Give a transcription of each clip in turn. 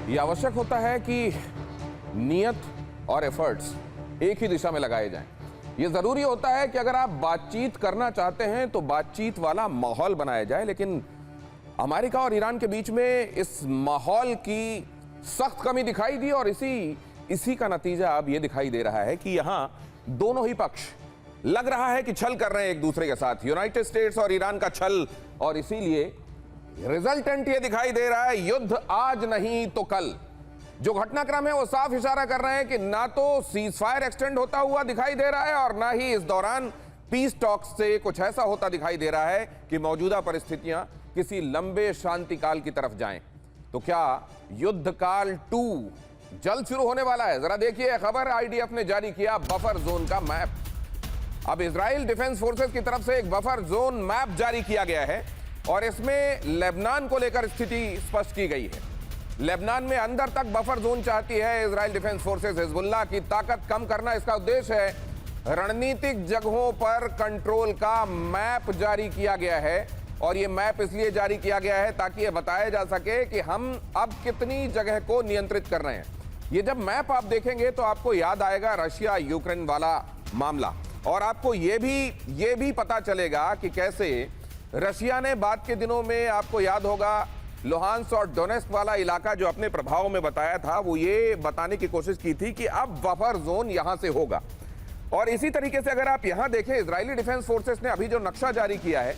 ये आवश्यक होता है कि नियत और एफर्ट्स एक ही दिशा में लगाए जाएं। ये जरूरी होता है कि अगर आप बातचीत करना चाहते हैं तो बातचीत वाला माहौल बनाया जाए, लेकिन अमेरिका और ईरान के बीच में इस माहौल की सख्त कमी दिखाई दी और इसी का नतीजा अब ये दिखाई दे रहा है कि यहां दोनों ही पक्ष लग रहा है कि छल कर रहे हैं एक दूसरे के साथ, यूनाइटेड स्टेट्स और ईरान का छल, और इसीलिए रिजल्टेंट ये दिखाई दे रहा है युद्ध आज नहीं तो कल। जो घटनाक्रम है वो साफ इशारा कर रहे हैं कि ना तो सीजफायर एक्सटेंड होता हुआ दिखाई दे रहा है और ना ही इस दौरान पीस टॉक्स से कुछ ऐसा होता दिखाई दे रहा है कि मौजूदा परिस्थितियां किसी लंबे शांति काल की तरफ जाएं। तो क्या युद्ध काल 2 जल्द शुरू होने वाला है? जरा देखिए, खबर आईडीएफ ने जारी किया बफर जोन का मैप। अब इजराइल डिफेंस फोर्सेस की तरफ से एक बफर जोन मैप जारी किया गया है और इसमें लेबनान को लेकर स्थिति स्पष्ट की गई है। लेबनान में अंदर तक बफर जोन चाहती है इजराइल डिफेंस फोर्सेस। हिजबुल्लाह की ताकत कम करना इसका उद्देश्य है। रणनीतिक जगहों पर कंट्रोल का मैप जारी किया गया है और यह मैप इसलिए जारी किया गया है ताकि यह बताया जा सके कि हम अब कितनी जगह को नियंत्रित कर रहे हैं। ये जब मैप आप देखेंगे तो आपको याद आएगा रशिया यूक्रेन वाला मामला, और आपको ये भी पता चलेगा कि कैसे रशिया ने बाद के दिनों में, आपको याद होगा, लुहांस्क और डोनेस्क वाला इलाका जो अपने प्रभाव में बताया था, वो ये बताने की कोशिश की थी कि अब बफर जोन यहां से होगा। और इसी तरीके से अगर आप यहां देखें, इजरायली डिफेंस फोर्सेस ने अभी जो नक्शा जारी किया है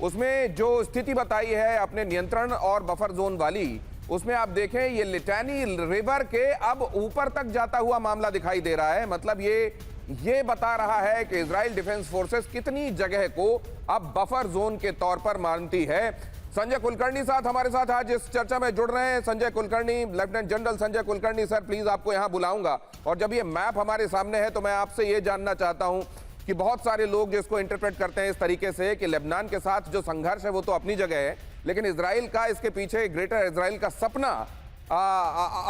उसमें जो स्थिति बताई है अपने नियंत्रण और बफर जोन वाली, उसमें आप देखें ये लिटानी रिवर के अब ऊपर तक जाता हुआ मामला दिखाई दे रहा है। मतलब ये बता रहा है कि इजराइल डिफेंस फोर्सेस कितनी जगह को अब बफर जोन के तौर पर मानती है। संजय कुलकर्णी साथ हमारे साथ आज इस चर्चा में जुड़ रहे हैं। Sanjay Kulkarni, lieutenant general Sanjay Kulkarni sir, please आपको यहां बुलाऊंगा। और जब ये मैप हमारे सामने है तो मैं आपसे ये जानना चाहता हूं कि बहुत सारे लोग जो इसको इंटरप्रेट करते हैं इस तरीके से कि लेबनान के साथ जो संघर्ष है वो तो अपनी जगह है, लेकिन इजराइल का, इसके पीछे ग्रेटर इजराइल का सपना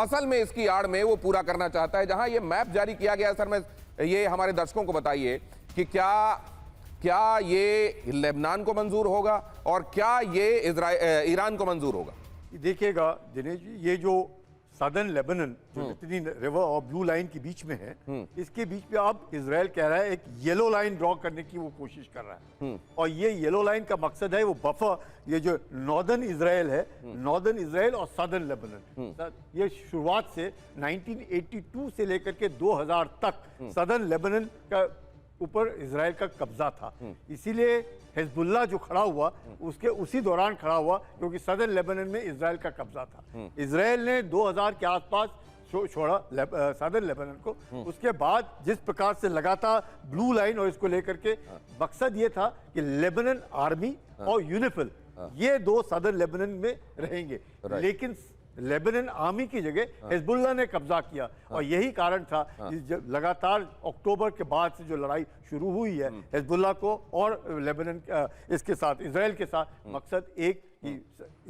असल में इसकी आड़ में वो पूरा करना चाहता है। जहां ये मैप जारी किया गया सर, मैं ये हमारे दर्शकों को बताइए कि क्या ये लेबनान को मंजूर होगा और क्या ये ईरान को मंजूर होगा? देखिएगा दिनेश जी, ये जो सदर्न लेबनान जो इतनी रिवर और ब्लू लाइन के बीच में है, इसके बीच में अब इजराइल कह रहा है एक येलो लाइन ड्रॉ करने की वो कोशिश कर रहा है। और ये येलो लाइन का मकसद है वो बफर, ये जो नॉर्दर्न इजराइल है, नॉर्दर्न इजराइल और सदर्न लेबनान, ये शुरुआत से 1982 से लेकर के 2000 तक सदर्न लेबनान का ऊपर इजराइल का कब्जा था। इसीलिए हिजबुल्लाह जो खड़ा हुआ उसके उसी दौरान खड़ा हुआ क्योंकि सदर्न लेबनान में इजराइल का कब्जा था। इजराइल ने 2000 के आसपास छोड़ा सदर्न लेबनान को। उसके बाद जिस प्रकार से लगातार ब्लू लाइन, और इसको लेकर के मकसद ये था कि लेबनान आर्मी और यूनिफिल ये दो सदर्न लेबनान में रहेंगे, लेकिन लेबनान आर्मी की जगह हिजबुल्लाह ने कब्जा किया। और यही कारण था कि लगातार अक्टूबर के बाद से जो लड़ाई शुरू हुई है हिजबुल्लाह को और लेबनान इसके साथ, इजराइल के साथ, मकसद एक कि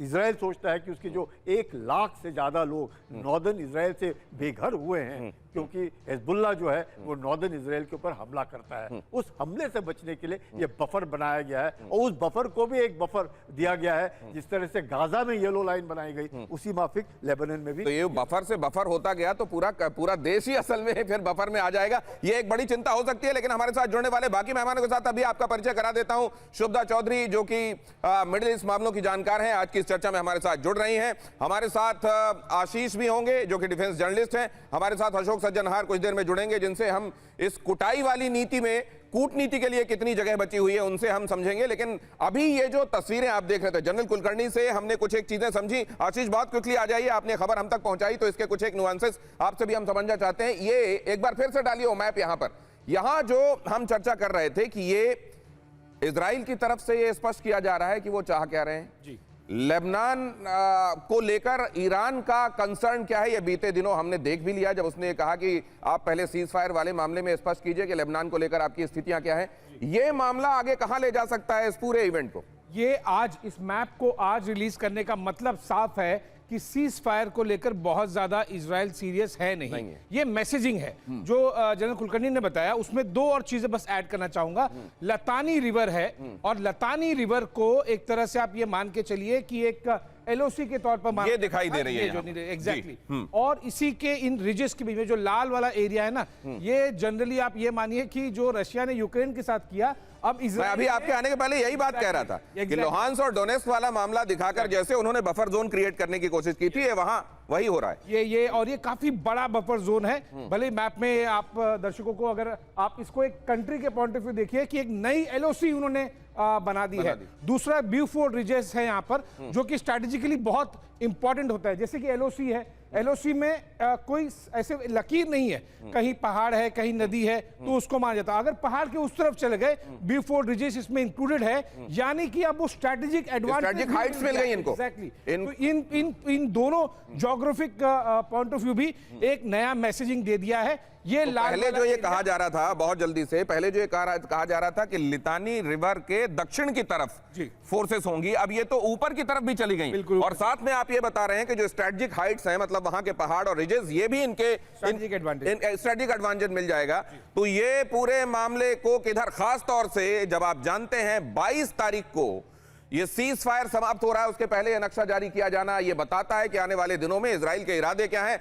इजराइल सोचता है कि उसके जो 1 लाख से ज्यादा लोग नॉर्दर्न इजराइल से बेघर हुए हैं क्योंकि हिजबुल्लाह जो है वो नॉर्दर्न इजराइल के ऊपर हमला करता है, उस हमले से बचने के लिए ये बफर बनाया गया है। और उस बफर को भी एक बफर दिया गया है, जिस तरह से गाजा में येलो लाइन बनाई गई उसी माफिक लेबनान में भी। तो ये बफर से बफर होता गया तो पूरा देश ही असल में फिर बफर में आ जाएगा। ये एक बड़ी चिंता हो सकती है। लेकिन हमारे साथ जुड़ने वाले बाकी मेहमानों के साथ अभी आपका परिचय करा देता हूं। शुभदा चौधरी जो कि मिडिल ईस्ट मामलों की जानकार हैं, आज की इस चर्चा में हमारे साथ जुड़ रही हैं। हमारे साथ आशीष भी होंगे जो कि डिफेंस जर्नलिस्ट हैं। हमारे साथ अशोक सज्जनहार कुछ देर में जुड़ेंगे, जिनसे हम इस कुटाई वाली नीति में कूटनीति के लिए कितनी जगह बची हुई है उनसे हम समझेंगे। लेकिन अभी ये जो तस्वीरें आप देख रहे थे, जनरल कुलकर्णी से हमने कुछ एक चीजें समझी। आशीष, बहुत क्विकली आ जाइए, आपने खबर हम तक पहुंचाई तो इसके कुछ एक नुआंसेस आपसे भी हम समझना चाहते हैं। ये एक बार फिर से डालिए वो मैप यहां पर। यहां जो हम चर्चा कर रहे थे कि ये इजराइल की तरफ से ये स्पष्ट किया जा रहा है कि वो चाह क्या रहे हैं जी। लेबनान को लेकर ईरान का कंसर्न क्या है, ये बीते दिनों हमने देख भी लिया जब उसने कहा कि आप पहले सीज फायर वाले मामले में स्पष्ट कीजिए कि लेबनान को लेकर आपकी स्थितियां क्या हैं। ये मामला आगे कहां ले जा सकता है इस पूरे इवेंट को? ये आज इस मैप को आज रिलीज करने का मतलब साफ है कि सीज फायर को लेकर बहुत ज्यादा इजराइल सीरियस है नहीं है। ये मैसेजिंग है जो जनरल कुलकर्णी ने बताया। उसमें 2 और चीजें बस ऐड करना चाहूंगा। लतानी रिवर है और लतानी रिवर को एक तरह से आप ये मान के चलिए कि एक एलओसी के तौर पर ये दिखाई दे रही है यहाँ। एग्जैक्टली। और इसी के इन रिजेस के बीच में जो लाल वाला एरिया है ना, ये जनरली आप ये मानिए कि जो रशिया ने यूक्रेन के साथ किया, अब मैं अभी आपके आने के पहले यही बात कह रहा था कि लुहांस्क और डोनेस्क वाला मामला दिखाकर जैसे उन्होंने बफर जोन क्रिएट करने की कोशिश की थी, ये वहां वही हो रहा है। ये काफी बड़ा बफर जोन है। भले मैप में आप दर्शकों को, अगर आप इसको एक कंट्री के पॉइंट ऑफ व्यू देखिए कि एक नई एलओसी उन्होंने बना दी है। दूसरा ब्यूफोर्ड रिजेस है यहाँ पर, जो कि स्ट्रैटेजिकली बहुत इंपॉर्टेंट होता है। जैसे कि एलओसी है, एलओसी में कोई ऐसे लकीर नहीं है, कहीं पहाड़ है कहीं नदी है तो उसको माना जाता है। अगर पहाड़ के उस तरफ चले गए, ब्यूफोर्ड रिजेस इसमें इंक्लूडेड है, यानी कि अब वो स्ट्रैटेजिक एडवांटेज हाइट्स मिल गई इनको। एग्जैक्टली। तो इन दोनों ज्योग्राफिक पॉइंट ऑफ व्यू भी एक नया मैसेजिंग दे दिया है। ये तो पहले जो ये कहा जा रहा था, बहुत जल्दी से पहले जो ये कहा जा रहा था कि लितानी रिवर के दक्षिण की तरफ फोर्सेस होंगी, अब ये तो ऊपर की तरफ भी चली गई। और साथ में आप ये बता रहे हैं कि जो स्ट्रेटेजिक हाइट्स हैं, मतलब वहां के पहाड़ और रिजेस, ये भी इनके स्ट्रेटेजिक एडवांटेज मिल जाएगा। तो ये पूरे मामले को किधर, खास तौर से जब आप जानते हैं 22 तारीख को ये सीज फायर समाप्त हो रहा है, उसके पहले ये नक्शा जारी किया जाना, ये बताता है कि आने वाले दिनों में इजराइल के इरादे क्या हैं।